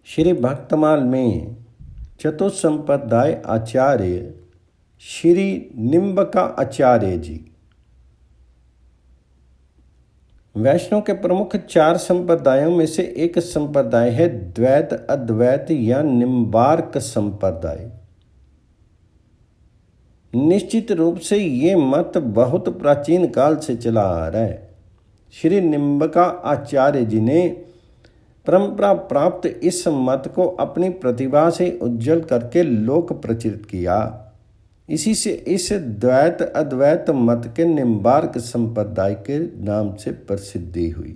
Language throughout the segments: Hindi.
श्री भक्तमाल में चतुसंप्रदाय आचार्य श्री निम्बका आचार्य जी। वैष्णव के प्रमुख 4 संप्रदायों में से एक संप्रदाय है द्वैत अद्वैत या निम्बार्क संप्रदाय। निश्चित रूप से ये मत बहुत प्राचीन काल से चला आ रहा है। श्री निम्बका आचार्य जी ने परंपरा प्राप्त इस मत को अपनी प्रतिभा से उज्जवल करके लोक प्रचलित किया। इसी से इस द्वैत अद्वैत मत के निम्बार्क संप्रदाय के नाम से प्रसिद्धि हुई।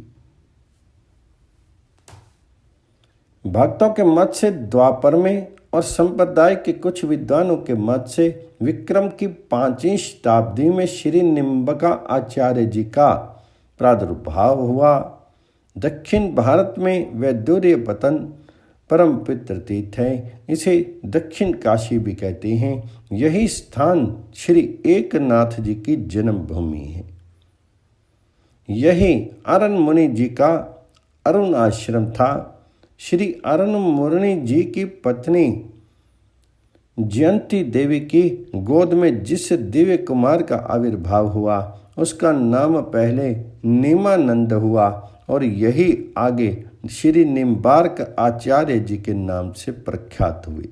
भक्तों के मत से द्वापर में और संप्रदाय के कुछ विद्वानों के मत से विक्रम की 5वीं शताब्दी में श्री निम्बका आचार्य जी का प्रादुर्भाव हुआ। दक्षिण भारत में वैदूर्य पतन परम पवित्र तीर्थ है। इसे दक्षिण काशी भी कहते हैं। यही स्थान श्री एकनाथ जी की जन्मभूमि है। यही अरण्य मुनि जी का अरुण आश्रम था। श्री अरण्य मुनि जी की पत्नी जयंती देवी की गोद में जिस दिव्य कुमार का आविर्भाव हुआ उसका नाम पहले नीमानंद हुआ और यही आगे श्री निम्बार्क आचार्य जी के नाम से प्रख्यात हुए।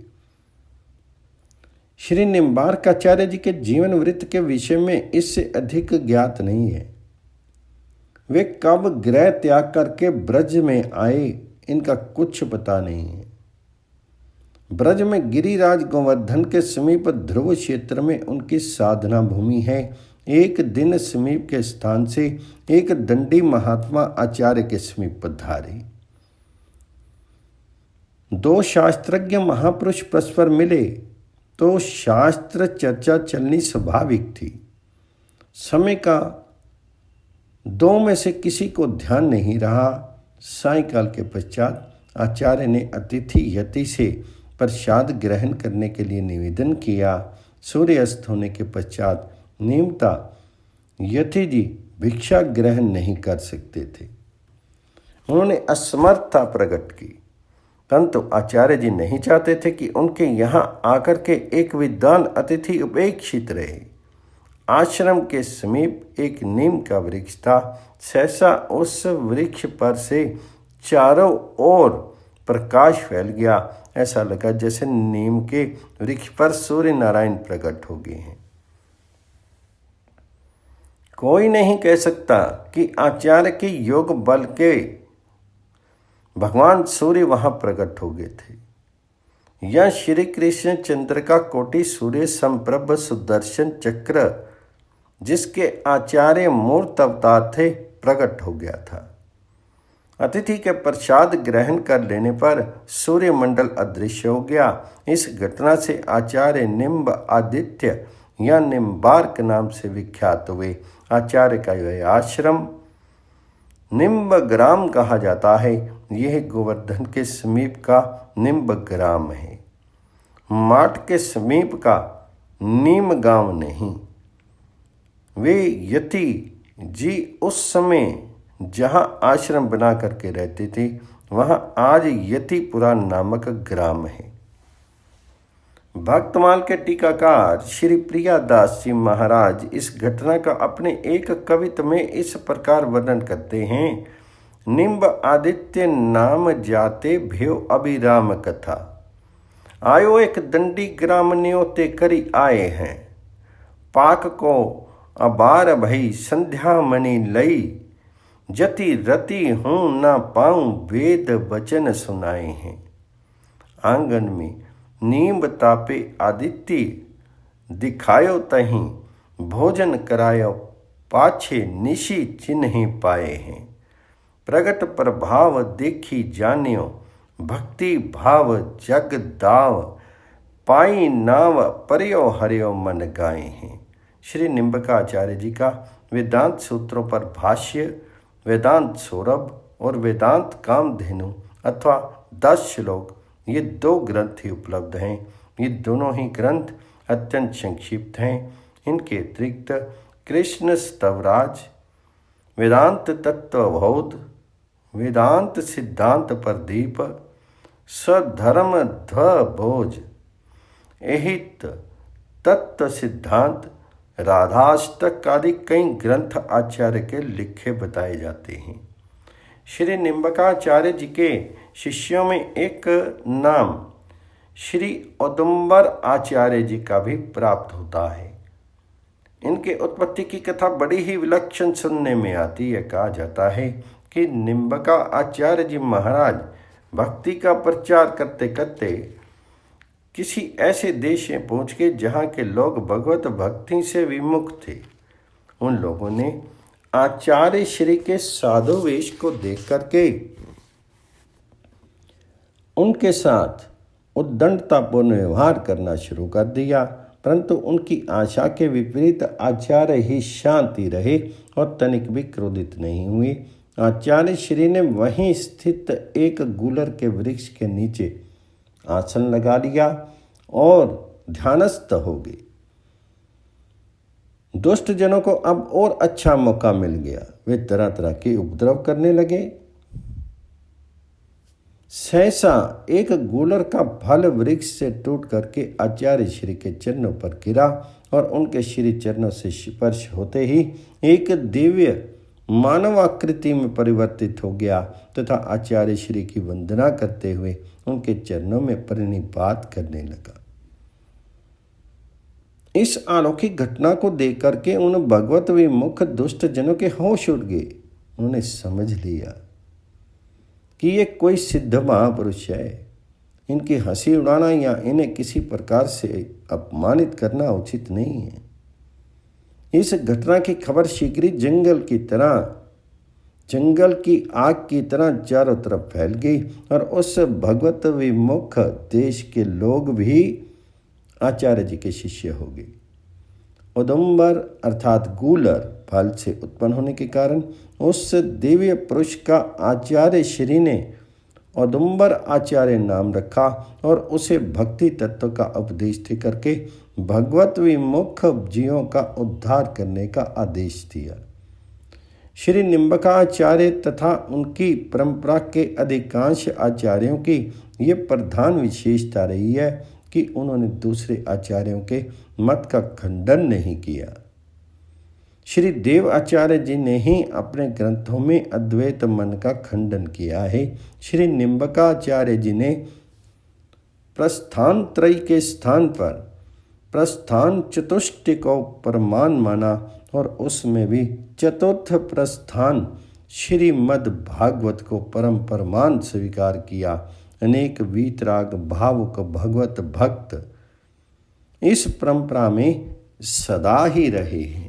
श्री निम्बार्क आचार्य जी के जीवन वृत्त के विषय में इससे अधिक ज्ञात नहीं है। वे कब गृह त्याग करके ब्रज में आए इनका कुछ पता नहीं है। ब्रज में गिरिराज गोवर्धन के समीप ध्रुव क्षेत्र में उनकी साधना भूमि है। एक दिन समीप के स्थान से एक दंडी महात्मा आचार्य के समीप पधारे। 2 शास्त्रज्ञ महापुरुष परस्पर मिले तो शास्त्र चर्चा चलनी स्वाभाविक थी। समय का 2 में से किसी को ध्यान नहीं रहा। सायंकाल के पश्चात आचार्य ने अतिथि यति से प्रसाद ग्रहण करने के लिए निवेदन किया। सूर्यास्त होने के पश्चात नियमता यति जी भिक्षा ग्रहण नहीं कर सकते थे। उन्होंने असमर्थता प्रकट की, परंतु आचार्य जी नहीं चाहते थे कि उनके यहाँ आकर के एक विद्वान अतिथि उपेक्षित रहे। आश्रम के समीप एक नीम का वृक्ष था। सहसा उस वृक्ष पर से चारों ओर प्रकाश फैल गया। ऐसा लगा जैसे नीम के वृक्ष पर सूर्य नारायण प्रकट हो गए हैं। कोई नहीं कह सकता कि आचार्य के योग बल के भगवान सूर्य वहां प्रकट हो गए थे। यह श्री कृष्ण चंद्र का कोटि सूर्य संप्रभ सुदर्शन चक्र जिसके आचार्य मूर्त अवतार थे प्रकट हो गया था। अतिथि के प्रसाद ग्रहण कर लेने पर सूर्यमंडल अदृश्य हो गया। इस घटना से आचार्य निम्ब आदित्य या निम्बार्क नाम से विख्यात हुए। आचार्य का यह आश्रम निम्ब ग्राम कहा जाता है। यह गोवर्धन के समीप का निम्ब ग्राम है, माट के समीप का नीम गांव नहीं। वे यति जी उस समय जहाँ आश्रम बना करके रहते थे वहाँ आज यतिपुरा नामक ग्राम है। भक्तमाल के टीकाकार श्री प्रियादास जी महाराज इस घटना का अपने एक कवित में इस प्रकार वर्णन करते हैं। निम्ब आदित्य नाम जाते भ्यो अभिराम कथा, आयो एक दंडी ग्राम न्योते करी आए हैं। पाक को अबार भई संध्या मणि लई, जति रति हूँ ना पाऊँ वेद वचन सुनाए हैं। आंगन में नीम तापे आदित्य, दिखायो तहीं भोजन करायो पाछे निशी चिन्ह पाए हैं। प्रगट प्रभाव देखी जानियो, भक्ति भाव जग दाव, पाई नाव पर्यो हरियो मन गाए हैं। श्री निम्बका आचार्य जी का वेदांत सूत्रों पर भाष्य, वेदांत सौरभ और वेदांत कामधेनु अथवा 10 श्लोक, ये 2 ग्रंथ ही उपलब्ध हैं। ये दोनों ही ग्रंथ अत्यंत संक्षिप्त हैं। इनके अतिरिक्त कृष्ण स्तवराज, वेदांत तत्वबोध, वेदांत सिद्धांत प्रदीप, सधर्म ध्वभोज एहित तत्व सिद्धांत राधाष्टक आदि कई ग्रंथ आचार्य के लिखे बताए जाते हैं। श्री निम्बकाचार्य जी के शिष्यों में एक नाम श्री औदुंबर आचार्य जी का भी प्राप्त होता है। इनके उत्पत्ति की कथा बड़ी ही विलक्षण सुनने में आती है। कहा जाता है कि निम्बका आचार्य जी महाराज भक्ति का प्रचार करते करते किसी ऐसे देश में पहुँच गए जहाँ के लोग भगवत भक्ति से विमुख थे। उन लोगों ने आचार्य श्री के साधु वेश को देख करके उनके साथ उद्दंडतापूर्ण व्यवहार करना शुरू कर दिया, परंतु उनकी आशा के विपरीत आचार्य ही शांति रहे और तनिक भी क्रोधित नहीं हुए। आचार्य श्री ने वहीं स्थित एक गूलर के वृक्ष के नीचे आसन लगा लिया और ध्यानस्थ हो गए। दुष्ट जनों को अब और अच्छा मौका मिल गया। वे तरह तरह के उपद्रव करने लगे। सहसा एक गूलर का फल वृक्ष से टूट करके आचार्य श्री के चरणों पर गिरा और उनके श्री चरणों से स्पर्श होते ही एक दिव्य मानव आकृति में परिवर्तित हो गया तथा आचार्य श्री की वंदना करते हुए उनके चरणों में प्रणिपात करने लगा। इस अलौकिक घटना को देख करके उन भगवत विमुख दुष्ट जनों के होश उड़ गए। उन्होंने समझ लिया कि ये कोई सिद्ध महापुरुष है। इनकी हंसी उड़ाना या इन्हें किसी प्रकार से अपमानित करना उचित नहीं है। इस घटना की खबर शीघ्र ही जंगल की आग की तरह चारों तरफ फैल गई और उस भगवत विमुख देश के लोग भी आचार्य जी के शिष्य हो गए। औदुंबर अर्थात गूलर फल से उत्पन्न होने के कारण उस दिव्य पुरुष का आचार्य श्री ने औदुंबर आचार्य नाम रखा और उसे भक्ति तत्व का उपदेश दे करके भगवत विमुख जीवों का उद्धार करने का आदेश दिया। श्री निम्बकाचार्य तथा उनकी परंपरा के अधिकांश आचार्यों की ये प्रधान विशेषता रही है कि उन्होंने दूसरे आचार्यों के मत का खंडन नहीं किया। श्री देव आचार्य जी ने ही अपने ग्रंथों में अद्वैत मन का खंडन किया है। श्री निम्बकाचार्य जी ने प्रस्थान त्रय के स्थान पर प्रस्थान चतुष्टय को प्रमाण माना और उसमें भी चतुर्थ प्रस्थान श्रीमद् भागवत को परम प्रमाण स्वीकार किया। अनेक वीतराग भावुक भगवत भक्त इस परंपरा में सदा ही रहे हैं।